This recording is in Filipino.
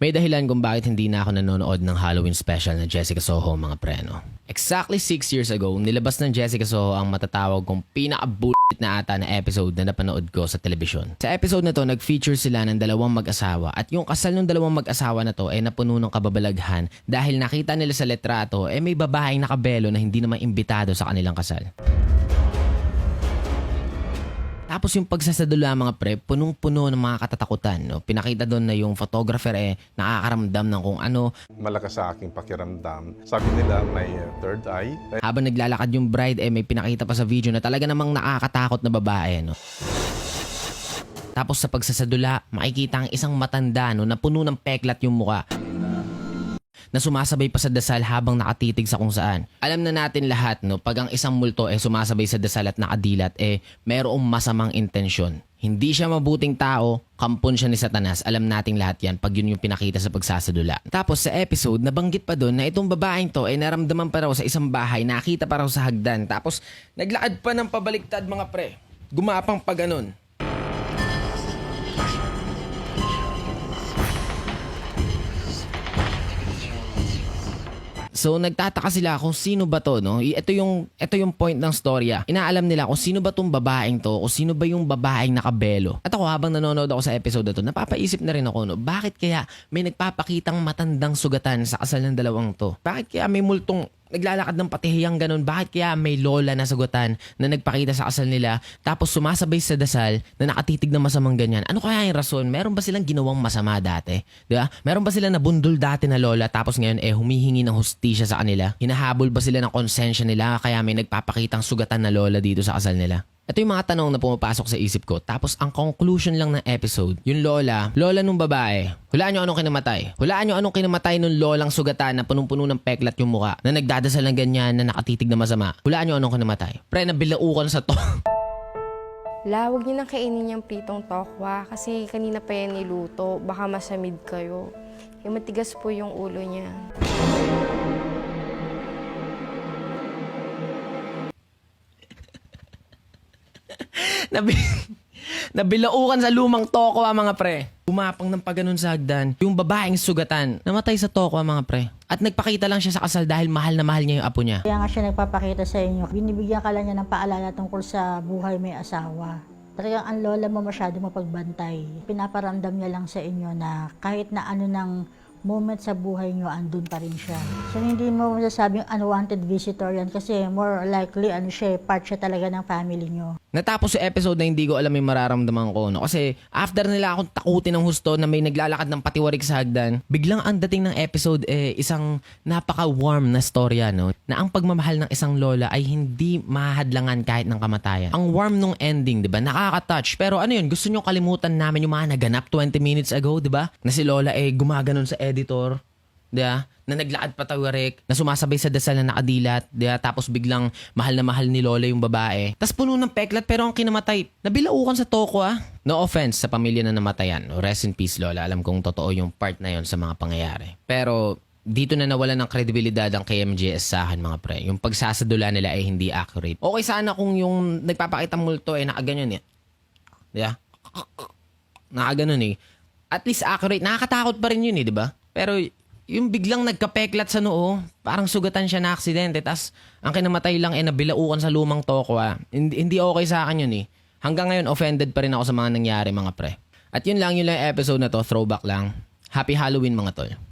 May dahilan kung bakit hindi na ako nanonood ng Halloween special na Jessica Soho, mga pre, no? Exactly 6 years ago, nilabas ng Jessica Soho ang matatawag kong pinaka-bullshit na ata na episode na napanood ko sa telebisyon. Sa episode na to, nag-feature sila ng dalawang mag-asawa at yung kasal ng dalawang mag-asawa na to ay napuno ng kababalaghan dahil nakita nila sa letrato may babaeng nakabelo na hindi naman imbitado sa kanilang kasal. Tapos yung pagsasadula, mga pre, punong-puno ng mga katatakutan. No? Pinakita doon na yung photographer nakakaramdam ng kung ano. Malakas sa aking pakiramdam. Sabi nila may third eye. Habang naglalakad yung bride, may pinakita pa sa video na talaga namang nakakatakot na babae. No? Tapos sa pagsasadula, makikita ang isang matanda na puno ng peklat yung muka na sumasabay pa sa dasal habang nakatitig sa kung saan. Alam na natin lahat, no, pag ang isang multo sumasabay sa dasal at nakadilat, mayroong masamang intensyon. Hindi siya mabuting tao, kampon siya ni Satanas. Alam nating lahat yan pag yun yung pinakita sa pagsasadula. Tapos sa episode, nabanggit pa doon na itong babaeng to naramdaman pa raw sa isang bahay, nakita pa raw sa hagdan. Tapos naglakad pa ng pabaliktad, mga pre. Gumapang pa ganun. So nagtataka sila kung sino ba to, no? Ito yung point ng storya. Inaalam nila kung sino ba tong babaeng to, kung sino ba yung babaeng nakabelo. At ako habang nanonood ako sa episode na to, napapaisip na rin ako, no? Bakit kaya may nagpapakitang matandang sugatan sa kasal ng dalawang to? Bakit kaya may multong naglalakad ng patihiyang ganun? Bakit kaya may lola na sugatan na nagpakita sa kasal nila tapos sumasabay sa dasal na nakatitig na masamang ganyan? Ano kaya yung rason? Meron ba silang ginawang masama dati? Diba? Meron ba sila nabundol dati na lola tapos ngayon humihingi ng hustisya sa kanila? Hinahabol ba sila ng konsensya nila kaya may nagpapakitang sugatan na lola dito sa kasal nila? Ito yung mga tanong na pumapasok sa isip ko. Tapos ang conclusion lang ng episode, yung lola nung babae. Hulaan nyo anong kinamatay. Hulaan nyo anong kinamatay nung lolang sugatan na punong-puno ng peklat yung muka, na nagdadasal ng ganyan, na nakatitig na masama. Hulaan nyo anong kinamatay. Pre, nabilaukan sa to. Huwag niyo nang kainin yung pritong tokwa kasi kanina pa yan niluto. Baka masamid kayo. Yung matigas po yung ulo niya. Nabilaukan sa lumang tokwa, mga pre. Gumapang ng paganon sa hagdan. Yung babaeng sugatan, namatay sa tokwa, mga pre. At nagpakita lang siya sa kasal dahil mahal na mahal niya yung apo niya. Kaya nga siya nagpapakita sa inyo. Binibigyan ka lang niya ng paalala tungkol sa buhay may asawa. Talagang ang lola mo masyado mapagbantay. Pinaparamdam niya lang sa inyo na kahit na ano ng moment sa buhay nyo, andun pa rin siya. So hindi mo masasabing unwanted visitor yan kasi more likely part siya talaga ng family nyo. Natapos sa episode na hindi ko alam yung mararamdaman ko, no? Kasi after nila akong takutin ng husto na may naglalakad ng patiwarik sa hagdan, biglang ang dating ng episode isang napaka-warm na storya, no? Na ang pagmamahal ng isang lola ay hindi mahadlangan kahit ng kamatayan. Ang warm nung ending, di ba? Nakaka-touch. Pero ano yun, gusto nyo kalimutan namin yung mga naganap 20 minutes ago, di ba? Na si lola gumaganon sa editor, diba? Na naglakad patawarik, na sumasabay sa dasal na nakadilat, diba? Tapos biglang mahal na mahal ni lola yung babae. Tapos puno ng peklat pero ang kinamatay, nabilaukan sa toko, ah. No offense sa pamilya na namatayan. Rest in peace, lola. Alam kong totoo yung part na yon sa mga pangyayari. Pero dito na nawala ng kredibilidad ang KMJS sa akin, mga pre. Yung pagsasadula nila ay hindi accurate. Okay sana kung yung nagpapakitang multo nakaganyan diba? Nakaganon At least accurate. Nakakatakot pa rin yun di ba? Pero yung biglang nagkapeklat sa noo, parang sugatan siya na aksidente, tas ang kinamatay lang nabilaukan sa lumang tokwa. Hindi okay sa akin yun Hanggang ngayon, offended pa rin ako sa mga nangyari, mga pre. At yun lang yung episode na to, throwback lang. Happy Halloween, mga tol.